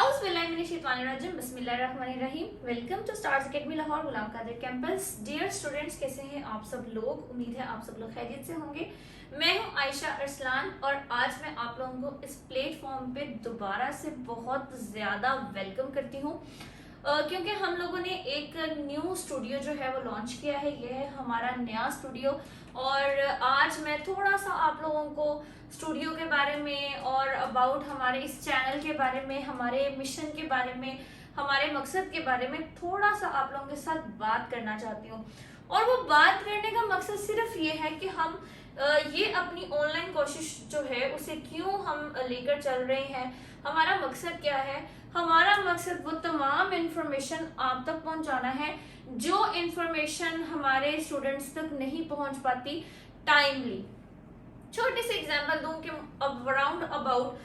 बिस्मिल्लाहिर्रहमानिर्रहीम। Welcome to Stars Academy Lahore Ghulam Qadir campus. Dear students, कैसे हैं आप सब लोग? उम्मीद है आप सब लोग खैरियत से होंगे। मैं हूं आयशा अरसलान और आज मैं आप लोगों को इस प्लेटफॉर्म पे दोबारा से बहुत ज़्यादा वेलकम करती हूं, क्योंकि हम लोगों ने एक न्यू स्टूडियो जो है वो लॉन्च किया है। ये है हमारा नया स्टूडियो और आज मैं थोड़ा सा आप लोगों को स्टूडियो के बारे में और अबाउट हमारे इस चैनल के बारे में, हमारे मिशन के बारे में, हमारे मकसद के बारे में थोड़ा सा आप लोगों के साथ बात करना चाहती हूँ। और वो बात करने का मकसद सिर्फ ये है कि हम ये अपनी ऑनलाइन कोशिश जो है उसे क्यों हम लेकर चल रहे हैं, हमारा मकसद क्या है। हमारा मकसद वो तमाम इंफॉर्मेशन आप तक पहुंचाना है जो इंफॉर्मेशन हमारे स्टूडेंट्स तक नहीं पहुंच पाती टाइमली। छोटे से एग्जांपल दूं कि अराउंड अबाउट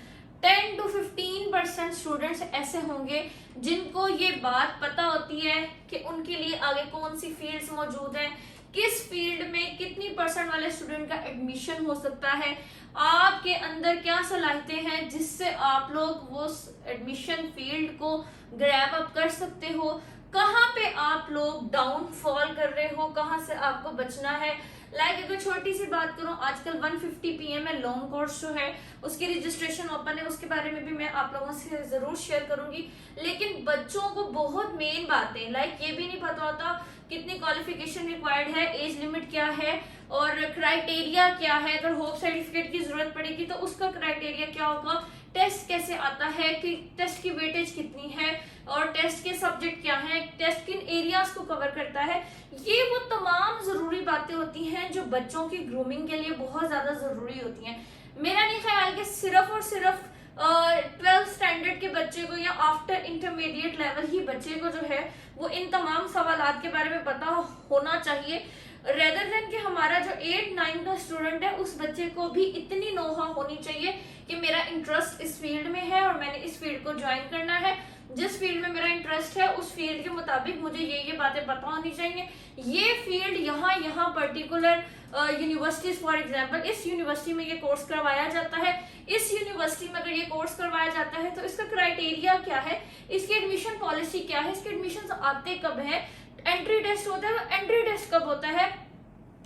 10 to 15% स्टूडेंट्स ऐसे होंगे जिनको ये बात पता होती है कि उनके लिए आगे कौन सी फील्ड्स मौजूद हैं, किस फील्ड में कितनी परसेंट वाले स्टूडेंट का एडमिशन हो सकता है, आपके अंदर क्या सलाहियतें हैं जिससे आप लोग वो एडमिशन फील्ड को ग्रैब अप कर सकते हो, कहाँ पे आप लोग डाउनफॉल कर रहे हो, कहाँ से आपको बचना है। अगर छोटी सी बात करूं, आजकल 150 PM में लॉन्ग कोर्स जो है उसकी रजिस्ट्रेशन ओपन है, उसके बारे में भी मैं आप लोगों से जरूर शेयर करूंगी। लेकिन बच्चों को बहुत मेन बातें ये भी नहीं पता होता कितनी क्वालिफिकेशन रिक्वायर्ड है, एज लिमिट क्या है और क्राइटेरिया क्या है। अगर होप सर्टिफिकेट की जरूरत पड़ेगी तो उसका क्राइटेरिया क्या होगा, टेस्ट कैसे आता है, कि टेस्ट की वेटेज कितनी है और टेस्ट के सब्जेक्ट क्या हैं, टेस्ट किन एरियाज को कवर करता है। ये वो तमाम जरूरी बातें होती हैं जो बच्चों की ग्रूमिंग के लिए बहुत ज्यादा जरूरी होती हैं। मेरा नहीं ख्याल कि सिर्फ और सिर्फ 12th स्टैंडर्ड के बच्चे को या आफ्टर इंटरमीडिएट लेवल ही बच्चे को जो है वो इन तमाम सवालात के बारे में पता होना चाहिए, रेदर देन कि हमारा जो 8-9 का स्टूडेंट है उस बच्चे को भी इतनी नोहा होनी चाहिए कि मेरा इंटरेस्ट इस फील्ड में है और मैंने इस फील्ड को ज्वाइन करना है। जिस फील्ड में मेरा इंटरेस्ट है उस फील्ड के मुताबिक मुझे ये बातें पता होनी चाहिए। ये फील्ड यहाँ पर्टिकुलर यूनिवर्सिटीज, फॉर एग्जांपल इस यूनिवर्सिटी में ये कोर्स करवाया जाता है, इस यूनिवर्सिटी में अगर ये कोर्स करवाया जाता है तो इसका क्राइटेरिया क्या है, इसकी एडमिशन पॉलिसी क्या है, इसके एडमिशन आते कब है, एंट्री टेस्ट होता है, एंट्री टेस्ट कब होता है।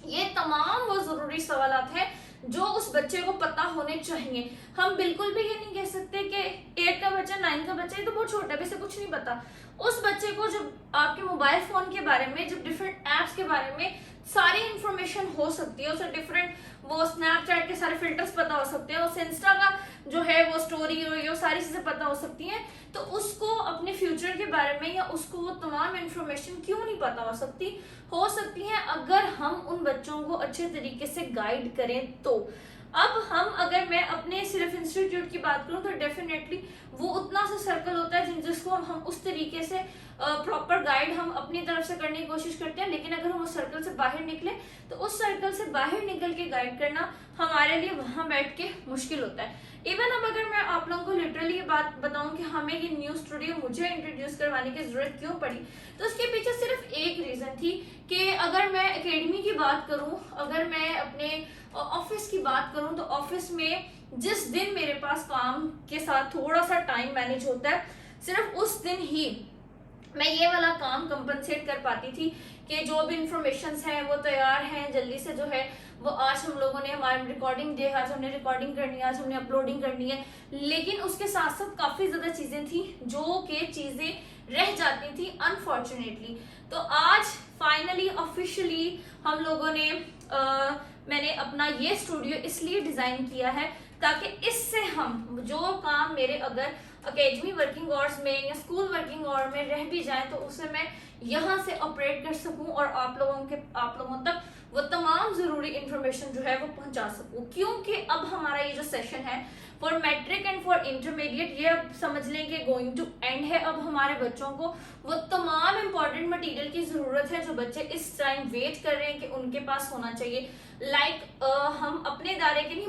ये तमाम वो जरूरी सवालात हैं जो उस बच्चे को पता होने चाहिए। हम बिल्कुल भी ये नहीं कह सकते कि 8 का बच्चा 9 का बच्चा है तो बहुत छोटा है, इसे कुछ नहीं पता। उस बच्चे को जब आपके मोबाइल फोन के बारे में, जब डिफरेंट एप्स के बारे में सारी इंफॉर्मेशन हो सकती है, उसे डिफरेंट वो स्नैपचैट के सारे फिल्टर्स पता हो सकते हैं, उसे इंस्टा का जो है वो स्टोरी और ये सारी चीजें पता हो सकती हैं, तो उसको अपने फ्यूचर के बारे में या उसको वो तमाम इंफॉर्मेशन क्यों नहीं पता हो सकती है अगर हम उन बच्चों को अच्छे तरीके से गाइड करें तो। अब अगर मैं अपने सिर्फ इंस्टीट्यूट की बात करूं तो डेफिनेटली वो उतना सा सर्कल होता है जिसको हम उस तरीके से प्रॉपर गाइड हम अपनी तरफ से करने की कोशिश करते हैं। लेकिन अगर हम उस सर्कल से बाहर निकले तो उस सर्कल से बाहर निकल के गाइड करना हमारे लिए वहां बैठ के मुश्किल होता है। इवन अब अगर मैं आप लोगों को लिटरली ये बात बताऊं कि हमें ये न्यू स्टूडियो मुझे इंट्रोड्यूस करवाने की जरूरत क्यों पड़ी, तो उसके पीछे सिर्फ एक रीजन थी कि अगर मैं एकेडमी की बात करूं, अगर मैं अपने ऑफिस की बात करूं तो ऑफिस में जिस दिन मेरे पास काम के साथ थोड़ा सा टाइम मैनेज होता है, सिर्फ उस दिन ही मैं ये वाला काम कंपनसेट कर पाती थी कि जो भी इंफॉर्मेशन है वो तैयार हैं, जल्दी से जो है वो आज हम लोगों ने हमारी रिकॉर्डिंग डे, आज हमने रिकॉर्डिंग करनी है, आज हमने अपलोडिंग करनी है। लेकिन उसके साथ साथ काफी ज्यादा चीजें थी जो कि चीजें रह जाती थी अनफॉर्चुनेटली। तो आज फाइनली ऑफिशियली हम लोगों ने मैंने अपना ये स्टूडियो इसलिए डिजाइन किया है ताकि इससे हम जो काम मेरे अगर अकेडमी वर्किंग आवर्स में या स्कूल वर्किंग आवर में रह भी जाए तो उसे मैं यहाँ से ऑपरेट कर सकूं और आप लोगों तक वो तमाम जरूरी इंफॉर्मेशन जो है वो पहुंचा सकूं। क्योंकि अब हमारा ये जो सेशन है for matric and for intermediate, ये अब समझ लें कि गोइंग टू एंड है। अब हमारे बच्चों को वो तमाम इंपॉर्टेंट मटेरियल की जरूरत है जो बच्चे इस टाइम वेट कर रहे हैं कि उनके पास होना चाहिए। हम अपने दायरे के नहीं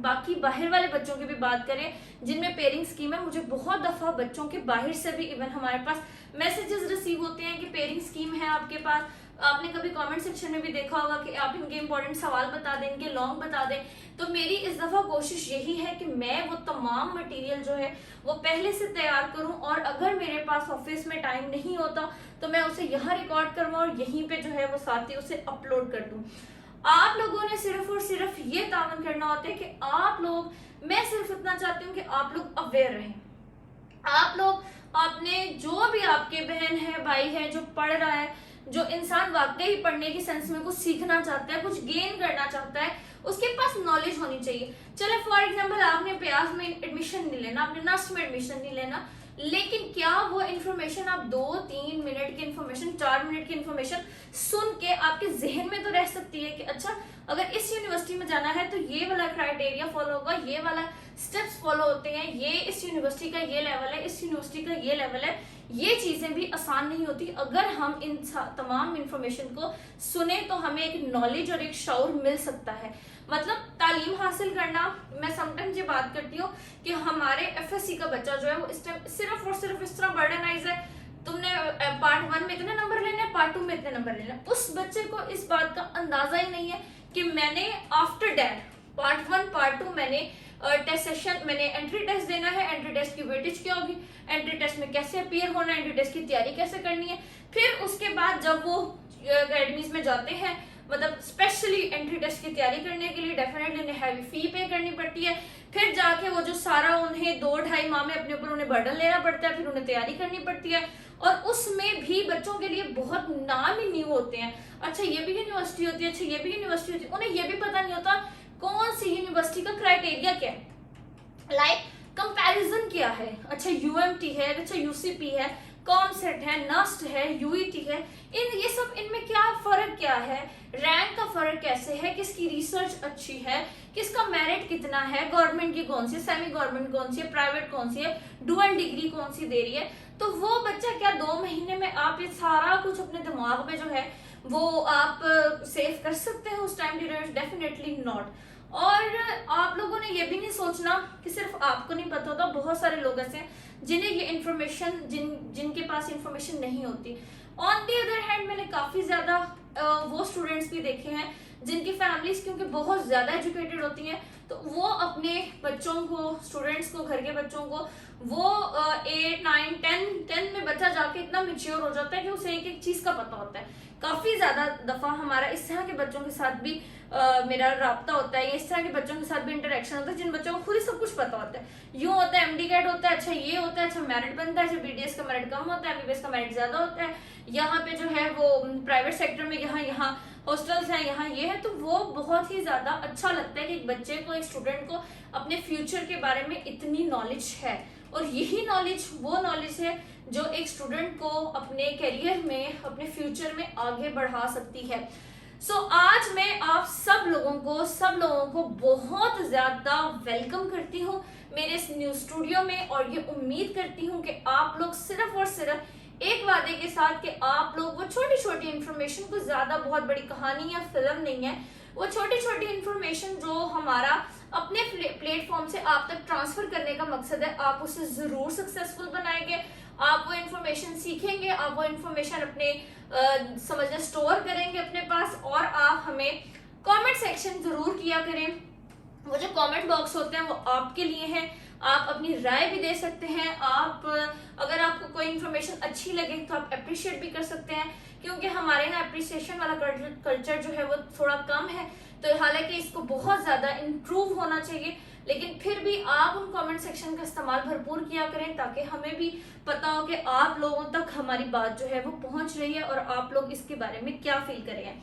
बाकी बाहर वाले बच्चों की भी बात करें जिनमें पेयरिंग स्कीम है। मुझे बहुत दफा बच्चों के बाहर से भी इवन हमारे पास मैसेजेस रिसीव होते हैं कि पेयरिंग स्कीम है आपके पास। आपने कभी कमेंट सेक्शन में भी देखा होगा कि आप इनके इंपॉर्टेंट सवाल बता दें, इनके लॉन्ग बता दें। तो मेरी इस दफा कोशिश यही है कि मैं वो तमाम मटेरियल जो है वो पहले से तैयार करूं, और अगर मेरे पास ऑफिस में टाइम नहीं होता तो मैं उसे यहाँ रिकॉर्ड करवाऊं और यहीं पे जो है वो साथ ही उसे अपलोड कर दूं। आप लोगों ने सिर्फ और सिर्फ ये तावन करना होता है कि आप लोग, मैं सिर्फ इतना चाहती हूँ कि आप लोग अवेयर रहें। आप लोग अपने जो भी आपके बहन है भाई है जो पढ़ रहा है, जो इंसान वाकई पढ़ने की सेंस में कुछ सीखना चाहता है, कुछ गेन करना चाहता है, उसके पास नॉलेज होनी चाहिए। चले फॉर एग्जांपल आपने प्याज में एडमिशन नहीं लेना, आपने नर्स में एडमिशन नहीं लेना, लेकिन क्या वो इन्फॉर्मेशन आप 2-3 मिनट की इन्फॉर्मेशन, 4 मिनट की इन्फॉर्मेशन सुन के आपके जहन में तो रह सकती है कि अच्छा अगर इस यूनिवर्सिटी में जाना है तो ये वाला क्राइटेरिया फॉलो होगा, ये वाला स्टेप्स फॉलो होते हैं, ये इस यूनिवर्सिटी का ये लेवल है, इस यूनिवर्सिटी का ये लेवल है। ये चीजें भी आसान नहीं होती। अगर हम इन तमाम इंफॉर्मेशन को सुने तो हमें एक नॉलेज और एक शऊर मिल सकता है। मतलब तालीम हासिल करना, मैं समटाइम्स ये बात करती हूँ कि हमारे एफएससी का बच्चा जो है वो इस टाइम सिर्फ और सिर्फ इस तरह बर्डनाइज है, तुमने पार्ट 1 में इतने नंबर लेने हैं, पार्ट 2 में इतने नंबर लेने हैं। उस बच्चे को इस बात का अंदाजा ही नहीं है कि मैंने आफ्टर दैट पार्ट 1 पार्ट 2 मैंने टेस्ट सेशन, मैंने एंट्री टेस्ट देना है, एंट्री टेस्ट की वेटेज क्या होगी, एंट्री टेस्ट में कैसे अपीयर होना है, एंट्री टेस्ट की तैयारी कैसे करनी है। फिर उसके बाद जब वो अकेडमीज में जाते हैं, मतलब स्पेशली एंट्री टेस्ट की तैयारी करने के लिए डेफिनेटली उन्हें हैवी फी पे करनी पड़ती है। फिर जाके वो जो सारा उन्हें 2-2.5 माह में अपने ऊपर उन्हें बर्डन लेना पड़ता है, फिर उन्हें तैयारी करनी पड़ती है, और उसमें भी बच्चों के लिए बहुत नाम ही न्यू होते हैं। अच्छा ये भी यूनिवर्सिटी होती है, अच्छा ये भी यूनिवर्सिटी होती है, उन्हें ये भी पता नहीं होता कौन सी यूनिवर्सिटी का क्राइटेरिया क्या है, लाइक कंपैरिजन क्या है। अच्छा यूएमटी है, अच्छा यूसीपी है, कॉमसेट है, नस्ट है, यूईटी है, ये सब इनमें क्या फर्क क्या है, रैंक का फर्क कैसे है, किसकी रिसर्च अच्छी है, किसका मेरिट कितना है, गवर्नमेंट की कौन सी, सेमी गवर्नमेंट कौन सी है, प्राइवेट कौन सी है, डुअल डिग्री कौन सी दे रही है। तो वो बच्चा क्या 2 महीने में आप ये सारा कुछ अपने दिमाग में जो है वो आप सेव कर सकते हैं उस टाइम पीरियड? Definitely not. और आप लोगों ने ये भी नहीं सोचना कि सिर्फ आपको नहीं पता होता, बहुत सारे लोग ऐसे हैं जिन्हें ये इन्फॉर्मेशन, जिनके पास इन्फॉर्मेशन नहीं होती। ऑन दी अदर हैंड मैंने काफी ज्यादा वो स्टूडेंट्स भी देखे हैं जिनकी फैमिलीज क्योंकि बहुत ज्यादा एजुकेटेड होती हैं, तो वो अपने बच्चों को, स्टूडेंट्स को, घर के बच्चों को वो 8, 9, 10 में बच्चा जाके इतना मेच्योर हो जाता है कि उसे एक एक चीज का पता होता है। काफी ज्यादा दफा हमारा इस तरह के बच्चों के साथ भी मेरा राब्ता होता है, इस तरह के बच्चों के साथ भी इंटरेक्शन होता है जिन बच्चों को खुद ही सब कुछ पता होता है। यूं होता है एमडी कैट होता है, अच्छा ये होता है, अच्छा मेरिट बनता है, अच्छा बीडीएस का मेरिट कम होता है, एमबीबीएस का मेरिट ज्यादा होता है, यहाँ पे जो है वो प्राइवेट सेक्टर में यहाँ हॉस्टल्स हैं, यहाँ ये है। तो वो बहुत ही ज्यादा अच्छा लगता है कि एक बच्चे को, एक स्टूडेंट को अपने फ्यूचर के बारे में इतनी नॉलेज है, और यही नॉलेज वो नॉलेज है जो एक स्टूडेंट को अपने करियर में, अपने फ्यूचर में आगे बढ़ा सकती है। सो आज मैं आप सब लोगों को बहुत ज्यादा वेलकम करती हूँ मेरे इस न्यू स्टूडियो में, और ये उम्मीद करती हूँ कि आप लोग सिर्फ और सिर्फ एक वादे के साथ कि आप लोग वो छोटी छोटी इन्फॉर्मेशन को, ज्यादा बहुत बड़ी कहानी या फिल्म नहीं है, वो छोटी छोटी इन्फॉर्मेशन जो हमारा अपने प्लेटफॉर्म से आप तक ट्रांसफर करने का मकसद है, आप उसे जरूर सक्सेसफुल बनाएंगे। आप वो इन्फॉर्मेशन सीखेंगे, आप वो इन्फॉर्मेशन अपने समझना स्टोर करेंगे अपने पास, और आप हमें कमेंट सेक्शन जरूर किया करें। वो जो कमेंट बॉक्स होते हैं वो आपके लिए हैं, आप अपनी राय भी दे सकते हैं। आप अगर आपको कोई इन्फॉर्मेशन अच्छी लगे तो आप अप्रिशिएट भी कर सकते हैं, क्योंकि हमारे यहाँ अप्रिसिएशन वाला कल्चर जो है वो थोड़ा कम है, तो हालांकि इसको बहुत ज्यादा इम्प्रूव होना चाहिए, लेकिन फिर भी आप उन कमेंट सेक्शन का इस्तेमाल भरपूर किया करें ताकि हमें भी पता हो कि आप लोगों तक हमारी बात जो है वो पहुंच रही है और आप लोग इसके बारे में क्या फील कर रहे हैं।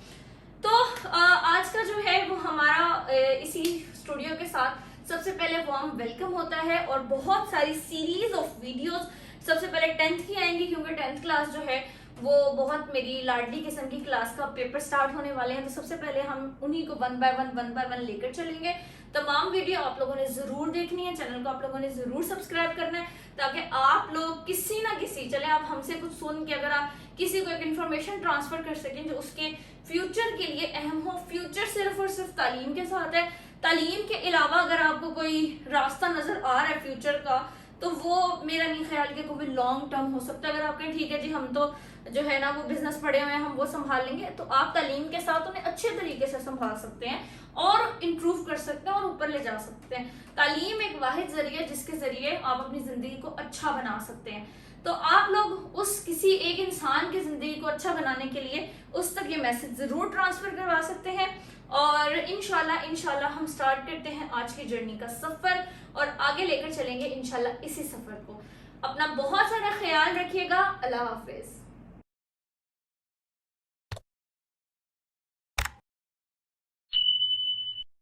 तो आज का जो है वो हमारा इसी स्टूडियो के साथ सबसे पहले वार्म वेलकम होता है, और बहुत सारी सीरीज ऑफ वीडियोस सबसे पहले 10th की आएंगी, क्योंकि 10th क्लास जो है वो बहुत मेरी लाडली किस्म की क्लास का पेपर स्टार्ट होने वाले हैं, तो सबसे पहले हम उन्हीं को वन बाय वन लेकर चलेंगे। तमाम वीडियो आप लोगों ने जरूर देखनी है, चैनल को आप लोगों ने जरूर सब्सक्राइब करना है, ताकि ताकि आप लोग किसी ना किसी, चले आप हमसे कुछ सुन के अगर आप किसी को एक इंफॉर्मेशन ट्रांसफर कर सकें जो उसके फ्यूचर के लिए अहम हो। फ्यूचर सिर्फ और सिर्फ तालीम के साथ है। तालीम के अलावा अगर आपको कोई रास्ता नजर आ रहा है फ्यूचर का, तो वो मेरा नहीं ख्याल कि कोई लॉन्ग टर्म हो सकता है। अगर आप कहें ठीक है जी हम तो जो है ना वो बिजनेस पढ़े हुए हैं, हम वो संभाल लेंगे, तो आप तालीम के साथ उन्हें अच्छे तरीके से संभाल सकते हैं और इम्प्रूव कर सकते हैं और ऊपर ले जा सकते हैं। तालीम एक वाहिद जरिया जिसके जरिए आप अपनी जिंदगी को अच्छा बना सकते हैं। तो आप लोग उस किसी एक इंसान की जिंदगी को अच्छा बनाने के लिए उस तक ये मैसेज जरूर ट्रांसफर करवा सकते हैं। और इंशाल्लाह हम स्टार्ट करते हैं आज की जर्नी का सफर और आगे लेकर चलेंगे इंशाल्लाह इसी सफर को। अपना बहुत सारा ख्याल रखिएगा। अल्लाह हाफिज।